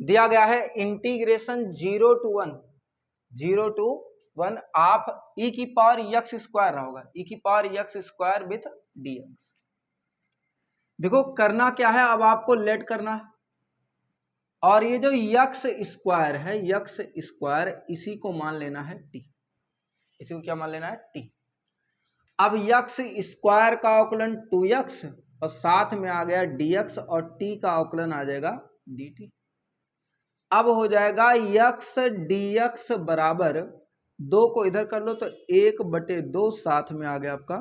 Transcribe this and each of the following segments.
दिया गया है इंटीग्रेशन 0 to 1 आप e की पावर x स्क्वायर रहा होगा, e की power x square with dx। देखो करना क्या है, अब आपको लेट करना है, और ये जो x स्क्वायर है, x स्क्वायर इसी को मान लेना है t, इसी को क्या मान लेना है t। अब x स्क्वायर का अवकलन 2x और साथ में आ गया dx और t का अवकलन आ जाएगा dt। अब हो जाएगा x dx बराबर 2 को इधर कर लो तो 1/2 साथ में आ गया आपका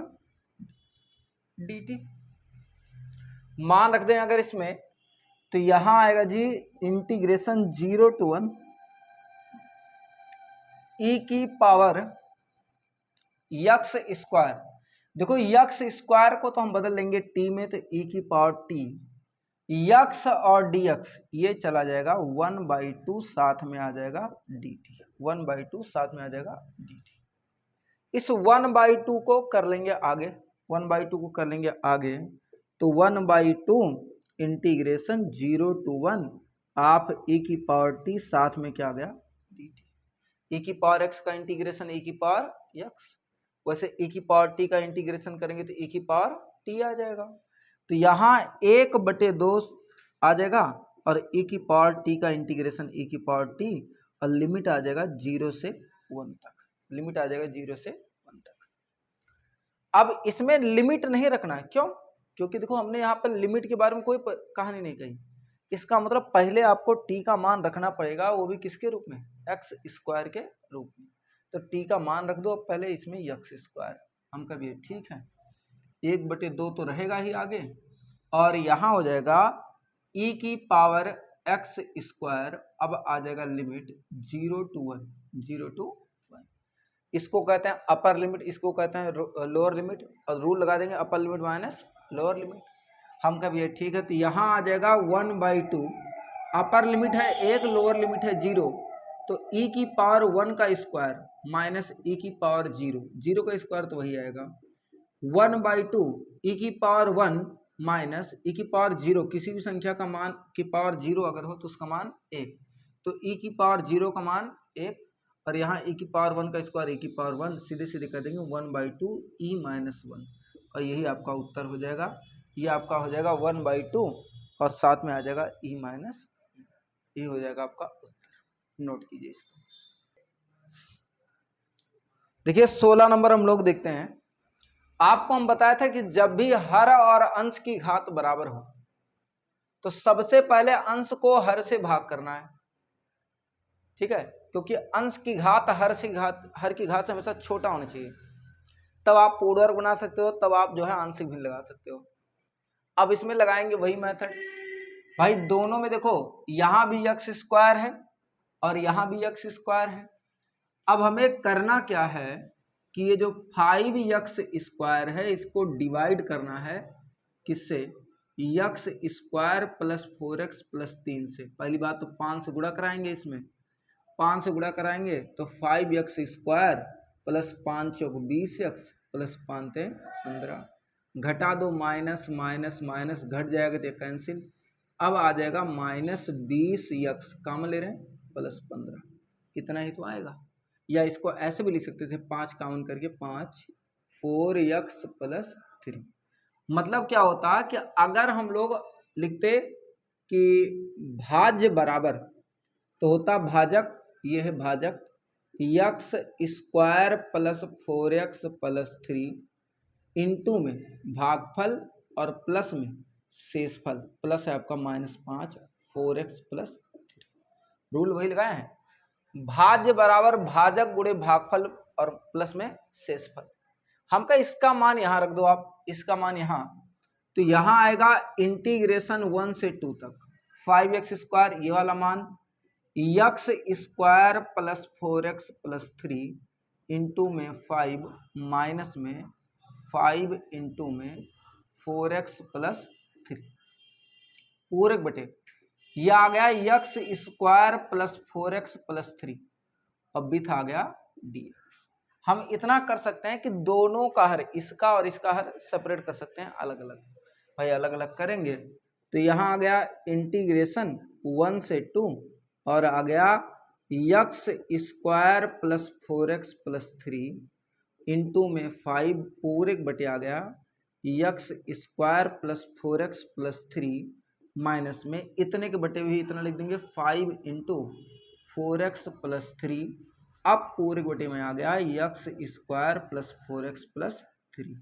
dt। मान रख दें अगर इसमें तो यहां आएगा जी इंटीग्रेशन 0 to 1 e की पावर x स्क्वायर। देखो x स्क्वायर को तो हम बदल लेंगे t में, तो e की पावर t, x और dx ये चला जाएगा 1/2 साथ में आ जाएगा dt, 1/2 साथ में आ जाएगा dt। इस 1/2 को कर लेंगे आगे, 1/2 को कर लेंगे आगे, तो 1/2 इंटीग्रेशन 0 to 1 आप e की पावर t साथ में क्या आ गया dt। e की पावर x का इंटीग्रेशन e की पावर x, वैसे e की पावर t का इंटीग्रेशन करेंगे तो e की पावर t आ जाएगा। तो यहाँ 1/2 आ जाएगा और e की पावर t का इंटीग्रेशन e की पावर t, और लिमिट आ जाएगा 0 से 1 तक, लिमिट आ जाएगा 0 से 1 तक। अब इसमें लिमिट नहीं रखना है, क्यों? क्योंकि देखो हमने यहाँ पर लिमिट के बारे में कोई कहानी नहीं कही। इसका मतलब पहले आपको t का मान रखना पड़ेगा, वो भी किसके रूप में, x स्क्वायर के रूप में। तो t का मान रख दो पहले इसमें x स्क्वायर, हम कभी ठीक है 1/2 तो रहेगा ही आगे, और यहाँ हो जाएगा e की पावर x स्क्वायर। अब आ जाएगा लिमिट 0 to 1, 0 to 1। इसको कहते हैं अपर लिमिट, इसको कहते हैं लोअर लिमिट, और रूल लगा देंगे अपर लिमिट माइनस लोअर लिमिट। हम कभी ये ठीक है, तो यहाँ आ जाएगा 1/2, अपर लिमिट है 1, लोअर लिमिट है 0, तो e की पावर 1 का स्क्वायर माइनस e की पावर 0, 0 का स्क्वायर तो वही आएगा 1/2 e की पावर 1 माइनस e की पावर 0, किसी भी संख्या का मान की पावर 0 अगर हो तो उसका मान 1, तो e की पावर 0 का मान 1, और यहाँ e की पावर 1 का स्क्वायर e की पावर 1, सीधे सीधे कर देंगे 1/2 e माइनस 1, और यही आपका उत्तर हो जाएगा। ये आपका हो जाएगा 1/2 और साथ में आ जाएगा e माइनस, ये हो जाएगा आपका उत्तर। नोट कीजिए इसको। देखिए 16 नंबर हम लोग देखते हैं। आपको हम बताया था कि जब भी हर और अंश की घात बराबर हो तो सबसे पहले अंश को हर से भाग करना है, ठीक है, क्योंकि अंश की घात हर की घात से हमेशा छोटा होना चाहिए, तब आप पूर्ण वर्ग बना सकते हो, तब आप जो है आंशिक भिन्न लगा सकते हो। अब इसमें लगाएंगे वही मेथड, भाई दोनों में देखो यहां भी x स्क्वायर है और यहां भी x स्क्वायर है। अब हमें करना क्या है कि ये जो 5x स्क्वायर है इसको डिवाइड करना है किससे, x square plus 4x plus 3 से। पहली बात तो 5 से गुणा कराएंगे, इसमें 5 से गुणा कराएंगे तो 5x स्क्वायर प्लस 5 चौक 20x प्लस 5 15, घटा दो माइनस माइनस माइनस घट जाएगा तो कैंसिल। अब आ जाएगा माइनस 20x कॉमन ले रहे हैं प्लस 15, इतना ही तो आएगा। या इसको ऐसे भी लिख सकते थे 5 कॉमन करके 5 4x प्लस 3। मतलब क्या होता कि अगर हम लोग लिखते कि भाज्य बराबर तो होता भाजक, ये है भाजक x square plus 4x plus 3 into में भागफल और प्लस में शेषफल, प्लस है आपका -5 4x प्लस 3। रूल वही लगाया है, भाज्य बराबर भाजक गुणे भागफल और प्लस में शेषफल। हम का इसका मान यहाँ रख दो आप, इसका मान यहाँ, तो यहाँ आएगा इंटीग्रेशन 1 से 2 तक 5x स्क्वायर ये वाला मान, x square plus 4x plus 3 into में 5 माइनस में 5 इंटू में 4x प्लस 3 पूरक बटे, यह आ गया x square plus 4x plus 3 और विथ आ गया dx। हम इतना कर सकते हैं कि दोनों का हर, इसका और इसका हर सेपरेट कर सकते हैं अलग अलग। भाई अलग अलग करेंगे तो यहाँ आ गया इंटीग्रेशन 1 से 2 और आ गया x square plus 4x plus 3 into में 5 पूरे बटे आ गया x square plus 4x plus 3 minus में इतने के बटे हुए इतना लिख देंगे 5 इंटू 4x प्लस 3। अब पूरे बटे में आ गया x square plus 4x plus 3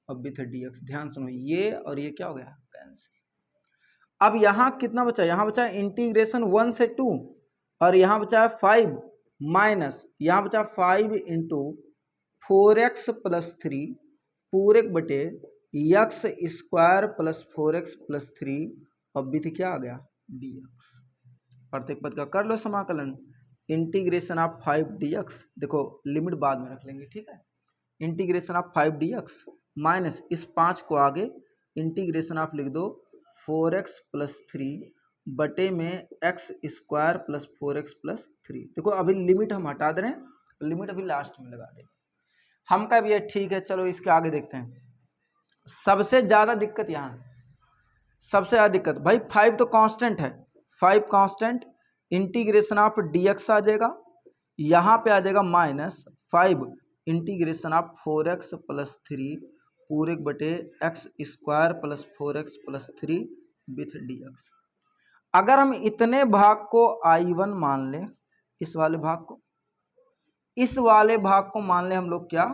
अब भी 30x। ध्यान सुनो, ये और ये क्या हो गया, कैंसिल। अब यहाँ कितना बचा, यहाँ बचा इंटीग्रेशन 1 से 2 और यहाँ बचा है 5 माइनस यहाँ बचा 5 इंटू 4x प्लस 3 पूरे बटे x square plus 4x plus 3 अब भी क्या आ गया dx। प्रत्येक पद का कर लो समाकलन, इंटीग्रेशन ऑफ 5 dx, देखो लिमिट बाद में रख लेंगे, ठीक है। इंटीग्रेशन ऑफ 5 dx माइनस इस 5 को आगे इंटीग्रेशन ऑफ लिख दो 4x प्लस 3 बटे में x square plus 4x plus 3। देखो अभी लिमिट हम हटा दे रहे हैं, लिमिट अभी लास्ट में लगा देंगे हम का भी ये ठीक है। चलो इसके आगे देखते हैं। सबसे ज़्यादा दिक्कत यहाँ, सबसे ज़्यादा दिक्कत भाई 5 तो कांस्टेंट है, 5 कांस्टेंट, इंटीग्रेशन ऑफ dx आ जाएगा, यहाँ पे आ जाएगा minus 5 integration of 4x plus 3 पूरे बटे x square plus 4x plus 3 with dx। अगर हम इतने भाग को I1 मान लें, इस वाले भाग को, इस वाले भाग को मान लें हम लोग क्या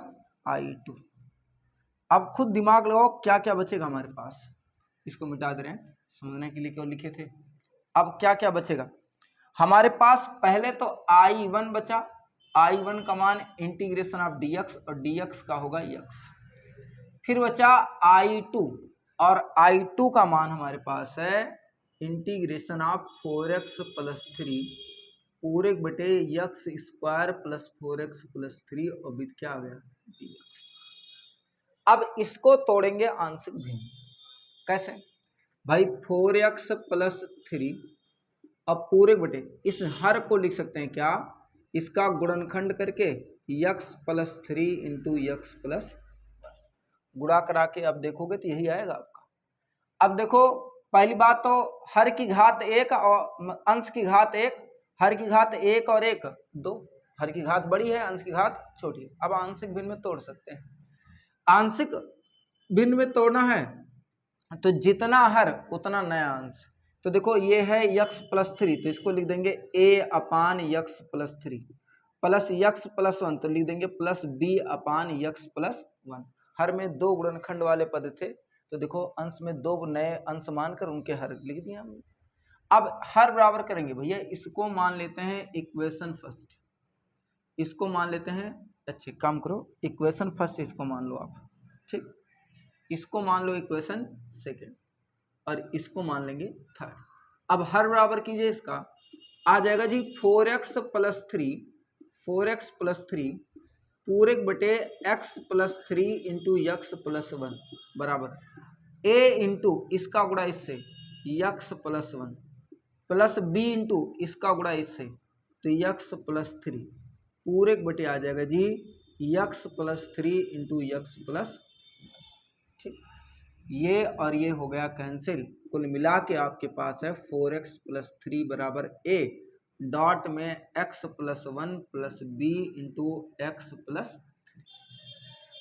I2। अब खुद दिमाग लगाओ क्या क्या बचेगा हमारे पास, इसको मिटा दे रहे हैं समझने के लिए क्यों लिखे थे। अब क्या क्या बचेगा हमारे पास, पहले तो I1 बचा, I1 का मान इंटीग्रेशन ऑफ dx और dx का होगा x। फिर बचा I2 और I2 का मान हमारे पास है इंटीग्रेशन ऑफ 4x प्लस 3 पूरे बटे x square plus 4x plus 3 और विद क्या आ गया dx। अब इसको तोड़ेंगे आंशिक भिन्न, कैसे भाई 4x प्लस 3 अब पूरे बटे इस हर को लिख सकते हैं क्या, इसका गुणनखंड करके x plus 3 into x plus गुणा करा के अब देखोगे तो यही आएगा आपका। अब देखो पहली बात तो हर की घात 1 और अंश की घात 1, हर की घात 1 और 1 2, हर की घात बड़ी है अंश की घात छोटी है। अब आंशिक भिन्न में तोड़ सकते हैं, आंशिक भिन्न में तोड़ना है तो जितना हर उतना नया अंश। तो देखो ये है x प्लस 3 तो इसको लिख देंगे a upon x plus 3 plus x plus 1 तो लिख देंगे प्लस b अपान x प्लस 1। हर में 2 गुणनखंड वाले पद थे तो देखो अंश में 2 नए अंश मानकर उनके हर लिख दिया हमने। अब हर बराबर करेंगे भैया, इसको मान लेते हैं इक्वेशन फर्स्ट, इसको मान लेते हैं, अच्छे काम करो इक्वेशन फर्स्ट इसको मान लो आप, ठीक, इसको मान लो इक्वेशन सेकेंड और इसको मान लेंगे थर्ड। अब हर बराबर कीजिए, इसका आ जाएगा जी 4x प्लस 3 4x प्लस 3 पूरे बटे x plus 3 into x plus 1 बराबर a इंटू इसका गुणा इससे x plus 1 plus b into इसका गुणा इससे तो x प्लस 3 पूरे बटे आ जाएगा जी x plus 3 into x plus, ठीक, ये और ये हो गया कैंसिल। कुल मिला के आपके पास है 4x प्लस 3 बराबर a डॉट में x plus 1 plus b into x plus 3।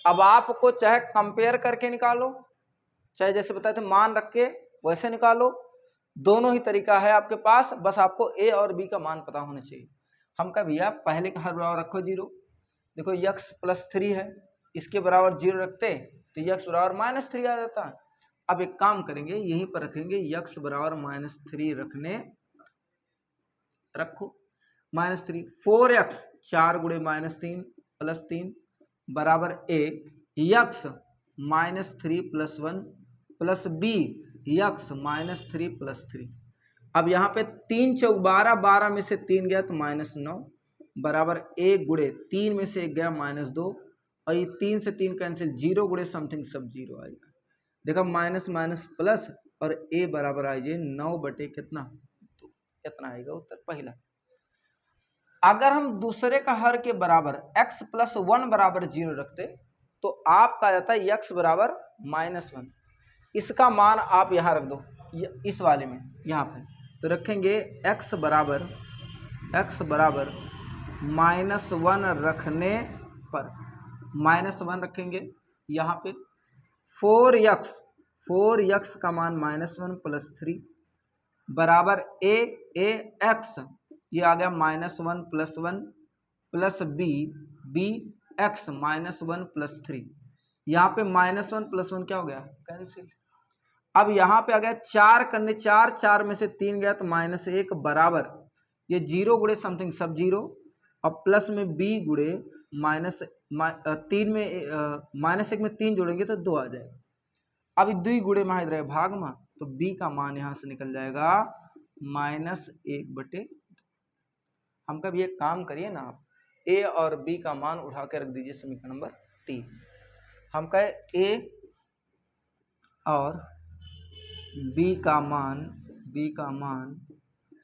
अब आपको चाहे कंपेयर करके निकालो, चाहे जैसे बताए थे मान रख के वैसे निकालो, दोनों ही तरीका है आपके पास, बस आपको a और b का मान पता होना चाहिए। हम का भैया पहले का हर बराबर रखो 0, देखो x प्लस 3 है, इसके बराबर 0 रखते तो x बराबर माइनस 3 आ जाता। अब एक काम करेंगे यहीं पर रखेंगे x बराबर माइनस 3 रखो माइनस 3 4x 4 गुणे माइनस 3 प्लस 3 बराबर a x minus 3 plus 1 plus b x minus 3 plus 3। अब यहाँ पे 3 चौक 12, 12 में से 3 गया तो माइनस 9 बराबर a गुणे 3 में से 1 गया माइनस 2 और ये 3 से 3 कैंसिल, 0 गुणे समथिंग सब 0 आएगा। देखा माइनस माइनस प्लस और a बराबर आ जाए 9 बटे कितना 2, कितना आएगा उत्तर पहला। अगर हम दूसरे का हर के बराबर x प्लस 1 बराबर 0 रखते तो आपका आ जाता है x बराबर माइनस 1। इसका मान आप यहाँ रख दो इस वाले में, यहाँ पे तो रखेंगे x बराबर -1 रखने पर, -1 रखेंगे यहाँ पे। 4x का मान -1 + 3 बराबर a x, ये आ गया -1 + 1 प्लस b x -1 + 3। यहाँ पे -1 + 1 क्या हो गया, कैंसिल। अब यहाँ पे आ गया 4 करने 4 में से 3 गया तो -1 बराबर, ये 0 गुणे समथिंग सब 0, और प्लस में b गुणे -3 में -1 में 3 जोड़ेंगे तो 2 आ जाएगा। अब 2 गुणे में रहे भाग में, तो b का मान यहाँ से निकल जाएगा -1/2। हम कभी एक काम करिए ना, आप a और b का मान उठा के रख दीजिए समीकरण नंबर 3। हम कहे a और b का मान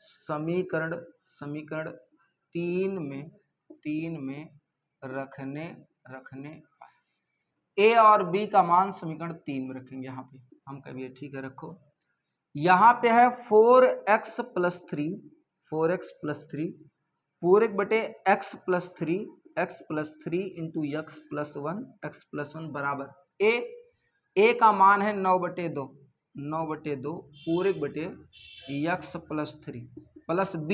समीकरण 3 में रखने पर, a और b का मान समीकरण 3 में रखेंगे। यहाँ पे हम कभी ठीक है रखो, यहाँ पे है 4x + 3 पूरे बटे x + 3 इंटू x + 1 बराबर a का मान है 9/2 पूरे बटे x + 3 प्लस b,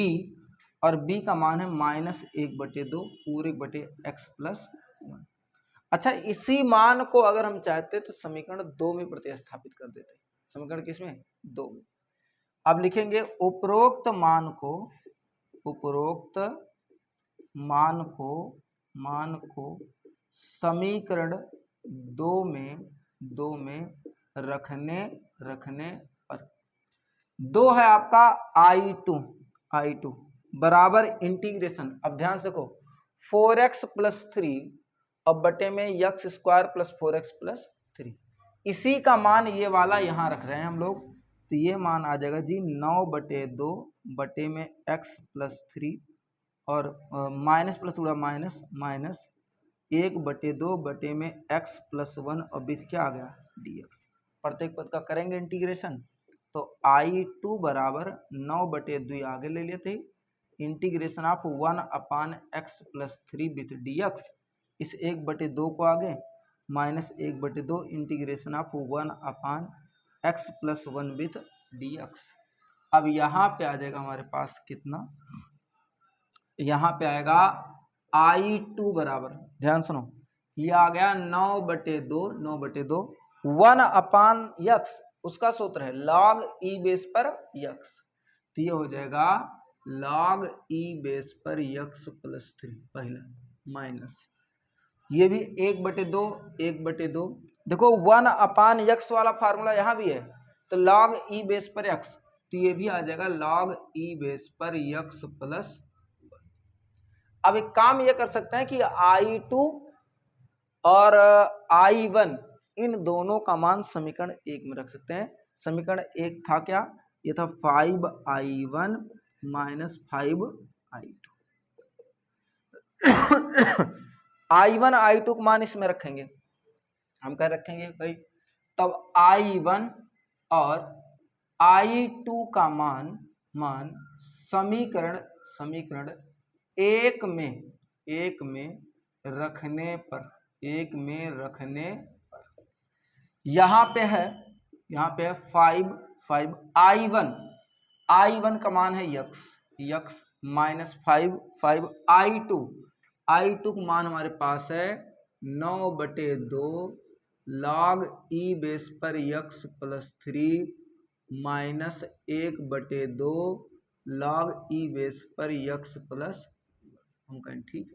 और b का मान है -1/2 पूरे बटे x + 1। अच्छा, इसी मान को अगर हम चाहते तो समीकरण 2 में प्रतिस्थापित कर देते। समीकरण किसमें, 2 में। अब लिखेंगे उपरोक्त मान को समीकरण 2 में रखने पर 2 है आपका I2 बराबर इंटीग्रेशन। अब ध्यान से देखो 4x + 3 अब बटे में x² + 4x + 3, इसी का मान ये वाला यहाँ रख रहे हैं हम लोग, तो ये मान आ जाएगा जी 9/2 बटे में x + 3 और माइनस प्लस उड़ा माइनस 1/2 बटे में x + 1 और बीच क्या आ गया dx। प्रत्येक पद का करेंगे इंटीग्रेशन, तो I2 बराबर 9/2 आगे ले लेते, integration of 1/x + 3 with dx। इस 1/2 को आगे -1/2 integration of 1/x + 1 with dx। अब यहाँ पे आ जाएगा हमारे पास कितना, यहाँ पे आएगा I2 बराबर, ध्यान सुनो, ये आ गया 9/2 1/x, उसका सूत्र है log e बेस पर x, तो ये हो जाएगा log e बेस पर x + 3 पहला माइनस, ये भी 1/2 देखो 1/x वाला फार्मूला यहाँ भी है, तो log e बेस पर x, तो ये भी आ जाएगा log e बेस पर x + 1। अब एक काम ये कर सकते हैं कि I2 और I1 इन दोनों का मान समीकरण 1 में रख सकते हैं। समीकरण 1 था क्या, ये था 5I1 - 5I2 I1 I2 का मान इसमें रखेंगे, हम क्या रखेंगे भाई, तब I1 और I2 का मान समीकरण 1 में रखने पर यहाँ पे है 5 I1 का मान है x -5 I2 का मान हमारे पास है 9/2 log e बेस पर x + 3 -1/2 log e बेस पर x + हम कहें ठीक है,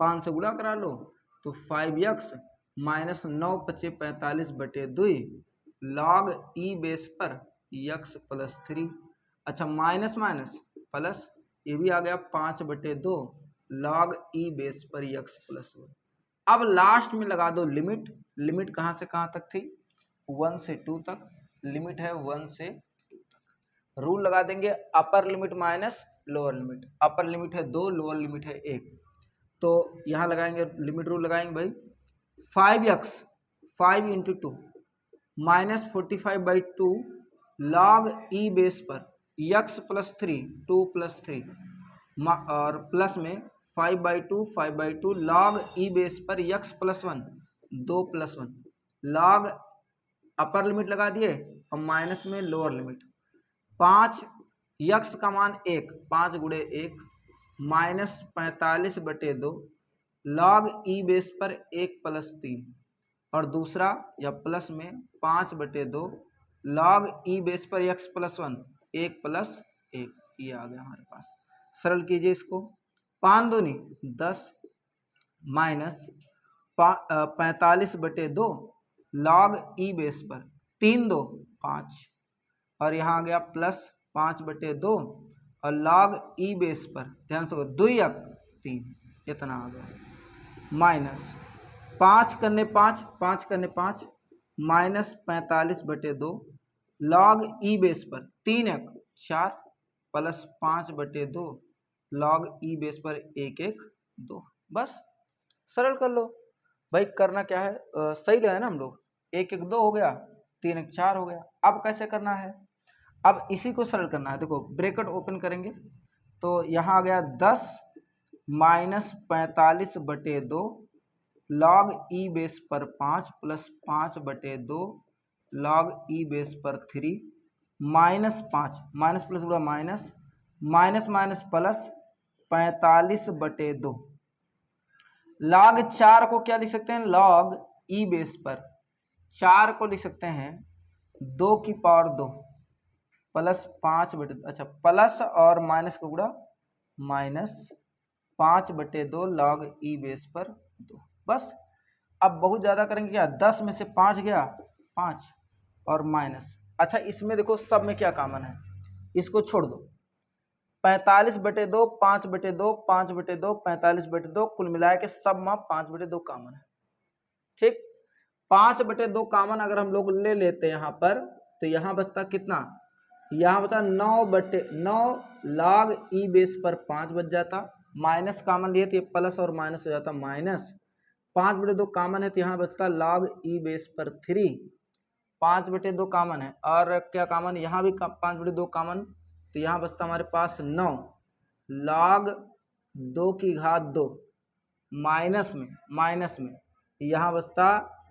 5 से गुणा करा लो तो 5x -9×5 = 45/2 log e बेस पर x + 3। अच्छा माइनस प्लस, ये भी आ गया 5/2 log e बेस पर x + 1। अब लास्ट में लगा दो लिमिट कहाँ से कहाँ तक थी, 1 से 2 तक, लिमिट है 1 से 2 तक। रूल लगा देंगे अपर limit minus lower limit, upper limit है 2, लोअर लिमिट है 1, तो यहाँ लगाएंगे लिमिट रूल लगाएंगे भाई, 5x 5 × 2 -45/2 log e बेस पर यक्स प्लस 3 2 प्लस 3 और प्लस में 5/2 लॉग ई बेस पर x plus 1 2 plus 1 log upper limit लगा दिए और माइनस में लोअर लिमिट 5 यक्स का मान 1 5 गुणे 1 माइनस 45/2 लॉग ई बेस पर 1 प्लस 3 और दूसरा या प्लस में 5/2 लॉग ई बेस पर यक्स प्लस 1 1 प्लस 1 ये आ गया हमारे पास। सरल कीजिए इसको 5 दूनी 10 माइनस 45/2 लॉग ई बेस पर 3 2 5 और यहाँ आ गया प्लस 5/2 और लॉग ई बेस पर ध्यान से 2 1 3 इतना आ गया माइनस 5 करने 5 माइनस 45/2 लॉग ई बेस पर 3 1 4 प्लस 5/2 लॉग ई बेस पर 1 1 2 बस सरल कर लो भाई। करना क्या है सही है ना हम लोग 1 1 2 हो गया 3 1 4 हो गया। अब कैसे करना है अब इसी को सरल करना है। देखो ब्रैकेट ओपन करेंगे तो यहाँ आ गया 10 माइनस 45/2 लॉग ई बेस पर 5 प्लस 5/2 लॉग ई बेस पर 3 माइनस 5 माइनस प्लस हुआ minus minus minus plus 45/2 log 4 को क्या लिख सकते हैं लॉग ई बेस पर 4 को लिख सकते हैं 2 की पावर 2 प्लस 5/2 अच्छा प्लस और माइनस का गुणा माइनस 5/2 लॉग ई बेस पर 2 बस। अब बहुत ज़्यादा करेंगे क्या 10 में से 5 गया 5 और माइनस अच्छा इसमें देखो सब में क्या कॉमन है इसको छोड़ दो 45/2 5/2 5/2 45/2 कुल मिला के सब में 5/2 कॉमन है ठीक। 5/2 कॉमन अगर हम लोग ले लेते हैं यहाँ पर तो यहाँ बचता कितना यहाँ बता 9/9 लॉग ई बेस पर 5 बच जाता माइनस कॉमन लिए तो ये प्लस और माइनस हो जाता माइनस 5/2 कॉमन है तो यहाँ बचता लॉग ई बेस पर 3 5/2 कॉमन है और क्या कॉमन यहाँ भी 5/2 कॉमन तो यहाँ बचता हमारे पास 9 लॉग 2 की घात 2 माइनस में यहाँ बचता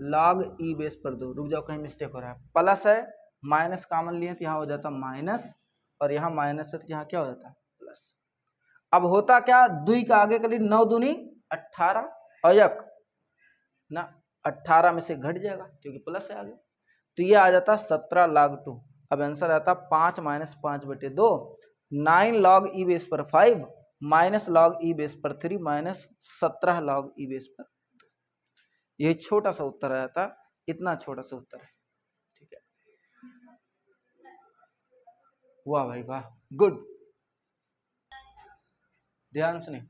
लॉग ई बेस पर 2 रुक जाओ कहीं मिस्टेक हो रहा है प्लस है माइनस कॉमन लिए तो यहाँ हो जाता माइनस और यहाँ माइनस है तो यहाँ क्या हो जाता प्लस। अब होता क्या 2 का आगे के लिए 9 दूनी 18 और 1 ना 18 में से घट जाएगा क्योंकि प्लस है आगे तो ये आ जाता 17 लॉग 2। अब आंसर आता 5 माइनस 5/2 9 लॉग ई बेस पर 5 माइनस लॉग ई बेस पर 3 माइनस 17 लॉग ई बेस पर 2। ये छोटा सा उत्तर आया था इतना छोटा सा उत्तर है ठीक है। वाह भाई वाह गुड। ध्यान सुनिए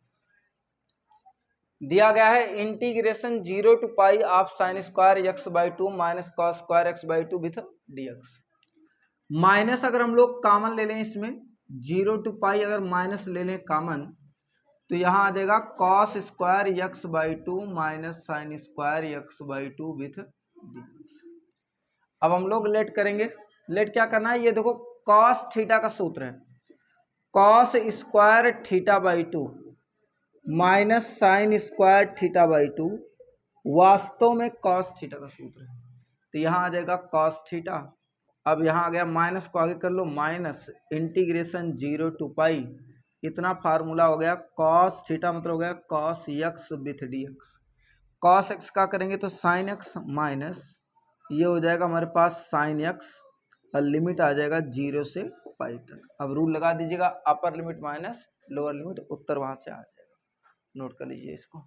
दिया गया है integration 0 to pi of sine square x/2 minus cos square x/2 with dx। Minus अगर हम लोग कॉमन ले लें इसमें 0 to पाई अगर माइनस ले लें कॉमन तो यहाँ आ जाएगा cos square x/2 minus sine square x/2 with dx। अब हम लोग लेट करेंगे लेट क्या करना है ये देखो कॉस थीटा का सूत्र है cos square थीटा/2 minus sine square थीटा/2 वास्तव में कॉस थीटा का सूत्र है तो यहाँ आ जाएगा कॉस थीटा। अब यहाँ आ गया माइनस को आगे कर लो माइनस इंटीग्रेशन 0 to पाई इतना फार्मूला हो गया कॉस थीटा मतलब हो गया cos x with dx। Cos x का करेंगे तो साइन x माइनस ये हो जाएगा हमारे पास साइन x और लिमिट आ जाएगा 0 से पाई तक। अब रूल लगा दीजिएगा upper limit minus lower limit उत्तर वहाँ से आ जाएगा नोट कर लीजिए इसको।